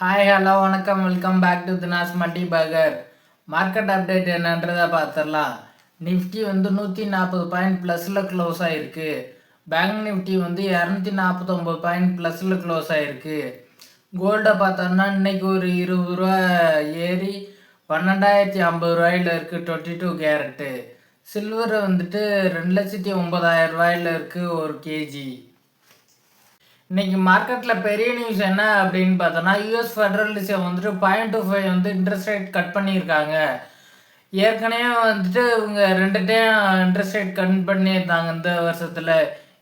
Hi hello வணக்கம் welcome back to தினாஸ் multibagger. Market update என்னன்றதை பார்த்துடலாம். நிஃப்டி 140 பாயிண்ட் ப்ளஸில் க்ளோஸ் ஆகிருக்கு. பேங்க் நிஃப்டி 249 பாயிண்ட் ப்ளஸில் க்ளோஸ் ஆகிருக்கு. கோல்டை பார்த்தோம்னா இன்னைக்கு ஒரு 20 ரூபா ஏறி 12,050 இருக்குது 22 கேரட்டு. சில்வர் 2,09,000 இருக்குது 1 கேஜி. இன்னைக்கு மார்க்கெட்டில் பெரிய நியூஸ் என்ன அப்படின்னு பார்த்தோன்னா, US federal reserve 0.25 interest rate cut பண்ணியிருக்காங்க. ஏற்கனவே இவங்க 2 டைம் இன்ட்ரெஸ்ட் ரேட் கட் பண்ணியிருந்தாங்க இந்த வருஷத்தில்.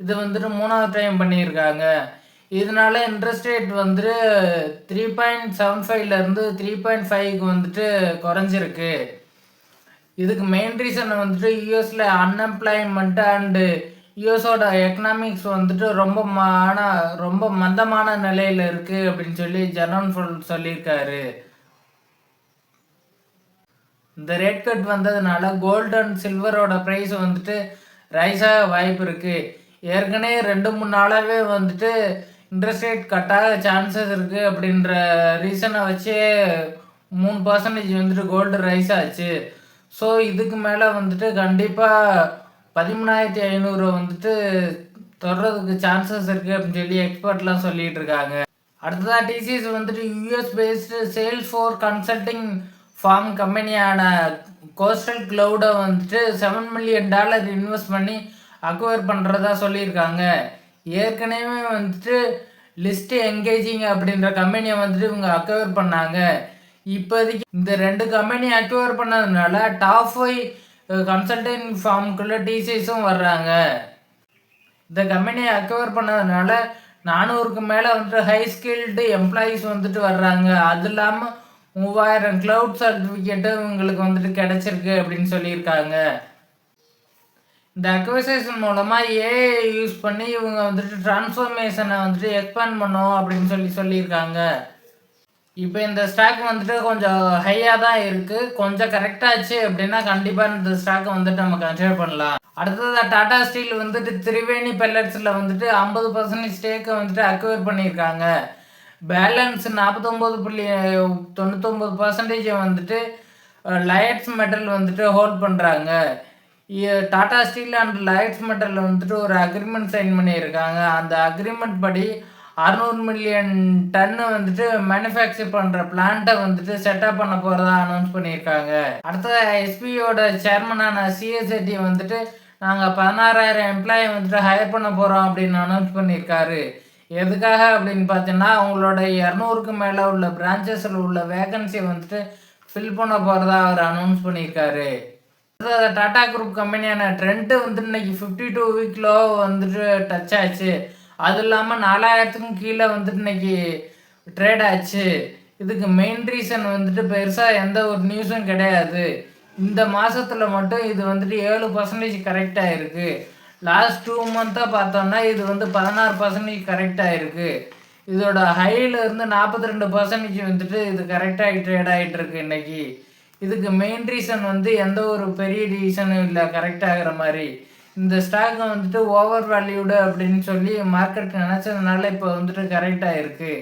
இது 3வது டைம் பண்ணியிருக்காங்க. இதனால இன்ட்ரெஸ்ட் ரேட் 3.75லேருந்து 3.5க்கு குறைஞ்சிருக்கு. இதுக்கு மெயின் ரீசன் யூஎஸில் அன்எம்ப்ளாய்மெண்ட் அண்டு யூஎஸோட எக்கனாமிக்ஸ் ரொம்ப மந்தமான நிலையில் இருக்குது அப்படின்னு சொல்லி ஜெர்னல் சொல்லியிருக்காரு. இந்த ரேட் கட் வந்ததுனால கோல்டு அண்ட் சில்வரோட ப்ரைஸ் ரைஸ் ஆக வாய்ப்பு இருக்குது. ஏற்கனவே 2-3 நாளாகவே இன்ட்ரெஸ்ட் ரேட் கட்டாக சான்சஸ் இருக்குது அப்படின்ற ரீசனை வச்சே 3% கோல்டு ரைஸ் ஆச்சு. ஸோ இதுக்கு மேலே கண்டிப்பாக 13,500 தொடர்றதுக்கு சான்சஸ் இருக்குது அப்படின்னு சொல்லி எக்ஸ்பர்ட்லாம் சொல்லிட்டு இருக்காங்க. அடுத்ததாக TCS US based sales for consulting firm கம்பெனியான கோஸ்டல் க்ளவுடை $7 மில்லியன் இன்வெஸ்ட் பண்ணி அக்வயர் பண்ணுறதா சொல்லியிருக்காங்க. ஏற்கனவே லிஸ்ட் என்கேஜிங் அப்படின்ற கம்பெனியை இவங்க அக்வயர் பண்ணாங்க. இப்போதைக்கு இந்த 2 கம்பெனி அக்வயர் பண்ணதுனால டாப் 5 கன்சல்டிங் ஃபார்முக்குள்ள டிசிஎஸும் வர்றாங்க. இந்த கம்பெனியை அக்வயர் பண்ணதுனால 400க்கு மேலே ஹை ஸ்கில்டு எம்ப்ளாயீஸ் வர்றாங்க. அது இல்லாமல் 3000 க்ளவுட் சர்டிஃபிகேட்டு இவங்களுக்கு கிடைச்சிருக்கு அப்படின்னு சொல்லியிருக்காங்க. இந்த அக்வசேஷன் மூலமாக ஏஐ யூஸ் பண்ணி இவங்க டிரான்ஸ்ஃபர்மேஷனை எக்ஸ்பேண்ட் பண்ணோம் அப்படின்னு சொல்லியிருக்காங்க. இப்போ இந்த ஸ்டாக் கொஞ்சம் ஹையாக தான் இருக்குது. கொஞ்சம் கரெக்டாச்சு அப்படின்னா கண்டிப்பாக இந்த ஸ்டாக்கை நம்ம கன்சிடர் பண்ணலாம். அடுத்ததாக டாடா ஸ்டீல் திரிவேணி பெல்லட்ஸில் 50% ஸ்டேக்கை அக்வயர் பண்ணியிருக்காங்க. பேலன்ஸ் 49.99% லயட்ஸ் மெட்டல் ஹோல்ட் பண்ணுறாங்க. டாடா ஸ்டீல் அண்ட் லயட்ஸ் மெட்டல் ஒரு அக்ரிமெண்ட் சைன் பண்ணியிருக்காங்க. அந்த அக்ரிமெண்ட் படி 600 மில்லியன் டன்னு மேனுஃபேக்சர் பண்ணுற பிளான்ட்டை செட்டப் பண்ண போகிறதா அனௌன்ஸ் பண்ணியிருக்காங்க. அடுத்தது எஸ்பியோட சேர்மனான சிஎஸ்ஐடி நாங்கள் 16,000 எம்ப்ளாயி ஹையர் பண்ண போகிறோம் அப்படின்னு அனௌன்ஸ் பண்ணியிருக்காரு. எதுக்காக அப்படின்னு பார்த்தீங்கன்னா, அவங்களோட 200க்கு மேலே உள்ள பிரான்ச்சஸில் உள்ள வேகன்சியை ஃபில் பண்ண போகிறதா அவர் அனௌன்ஸ் பண்ணியிருக்காரு. டாடா குரூப் கம்பெனியான ட்ரெண்ட் இன்னைக்கு 52 வீக் லோ டச் ஆச்சு. அது இல்லாமல் 4000க்கும் கீழே இன்னைக்கு ட்ரேட் ஆச்சு. இதுக்கு மெயின் ரீசன் பெருசாக எந்த ஒரு நியூஸும் கிடையாது. இந்த மாதத்தில் மட்டும் இது 7% கரெக்டாக இருக்குது. லாஸ்ட் 2 மந்த்தாக பார்த்தோம்னா இது 16% கரெக்டாக இருக்குது. இதோட ஹையிலேருந்து 42% இது கரெக்டாகி ட்ரேட் ஆகிட்டு இருக்கு இன்னைக்கு. இதுக்கு மெயின் ரீசன் எந்த ஒரு பெரிய ரீசனும் இல்லை கரெக்ட் ஆகிற மாதிரி. இந்த ஸ்டாக் ஓவர் வேல்யூடு அப்படின்னு சொல்லி மார்க்கெட் நினச்சதுனால இப்போ கரெக்டாக இருக்குது.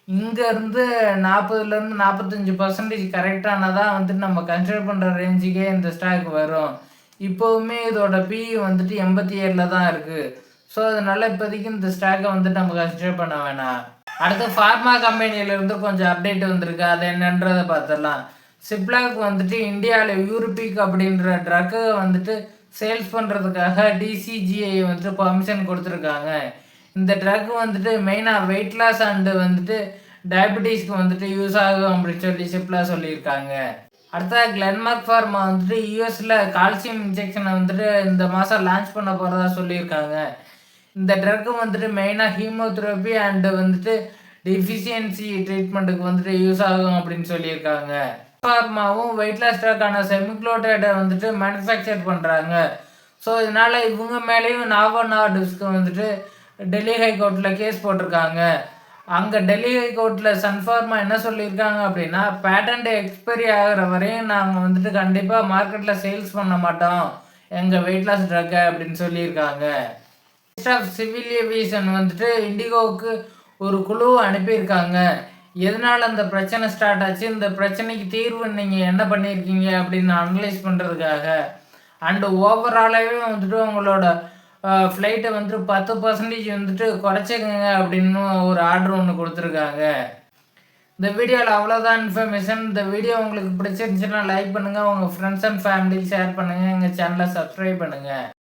இங்கேருந்து 40லேருந்து 45% கரெக்டானதான் நம்ம கன்சிடர் பண்ணுற ரேஞ்சுக்கே இந்த ஸ்டாக் வரும். இப்போவுமே இதோட பிஇ 87 தான் இருக்குது. ஸோ அதனால் இப்போதைக்கு இந்த ஸ்டாக்கை நம்ம கன்சிடர் பண்ண வேணாம். அடுத்து ஃபார்மா கம்பெனியிலேருந்து கொஞ்சம் அப்டேட் வந்திருக்கு. அது என்னன்றதை பார்த்துடலாம். சிப்லாக் இந்தியாவில் யூரோபிக் அப்படின்ற ட்ரக்கை சேல்ஸ் பண்ணுறதுக்காக டிசிஜிஐ பர்மிஷன் கொடுத்துருக்காங்க. இந்த ட்ரக் மெயினாக வெயிட் லாஸ் அண்டு டயபெட்டிஸ்க்கு யூஸ் ஆகும் அப்படின்னு சொல்லி சிப்லா சொல்லியிருக்காங்க. அடுத்தது கிளென்மார்க் ஃபார்மா யூஎஸில் கால்சியம் இன்ஜெக்ஷனை இந்த மாதம் லான்ச் பண்ண போகிறதா சொல்லியிருக்காங்க. இந்த ட்ரக்கு மெயினாக ஹீமோதெரப்பி அண்டு டெஃபிஷியன்சி ட்ரீட்மெண்ட்டுக்கு யூஸ் ஆகும் அப்படின்னு சொல்லியிருக்காங்க. ஃபார்மாவும் வெயிட் லாஸ் ட்ரக்கான செமிக்ளோடைடை மேனுஃபேக்சர் பண்ணுறாங்க. ஸோ இதனால் இவங்க மேலேயும் நாவோ நார்டிஸ்க்கு டெல்லி ஹைகோர்ட்டில் கேஸ் போட்டிருக்காங்க. அங்கே டெல்லி ஹைகோர்ட்டில் சன்ஃபார்மா என்ன சொல்லியிருக்காங்க அப்படின்னா, பேட்டன்ட் எக்ஸ்பைரி ஆகிற வரையும் நாங்கள் கண்டிப்பாக மார்க்கெட்டில் சேல்ஸ் பண்ண மாட்டோம் எங்கள் வெயிட் லாஸ் ட்ரக்கை அப்படின்னு சொல்லியிருக்காங்க. மினிஸ்டர் ஆஃப் சிவில் ஏவியேஷன் இண்டிகோவுக்கு ஒரு குழு அனுப்பியிருக்காங்க. எதனால அந்த பிரச்சனை ஸ்டார்ட் ஆச்சு, இந்த பிரச்சனைக்கு தீர்வு நீங்கள் என்ன பண்ணியிருக்கீங்க அப்படின்னு அனலைஸ் பண்ணுறதுக்காக. அண்டு ஓவராலாகவே வந்துட்டு உங்களோட ஃப்ளைட்டை வந்துட்டு 10% வந்துட்டு குறைச்சிக்கங்க அப்படின்னு ஒரு ஆர்டர் ஒன்று கொடுத்துருக்காங்க. இந்த வீடியோவில் அவ்வளோதான் இன்ஃபர்மேஷன். இந்த வீடியோ உங்களுக்கு பிடிச்சிருந்துச்சுன்னா லைக் பண்ணுங்கள், உங்கள் ஃப்ரெண்ட்ஸ் அண்ட் ஃபேமிலிக்கு ஷேர் பண்ணுங்கள், எங்கள் சேனலை சப்ஸ்கிரைப் பண்ணுங்கள்.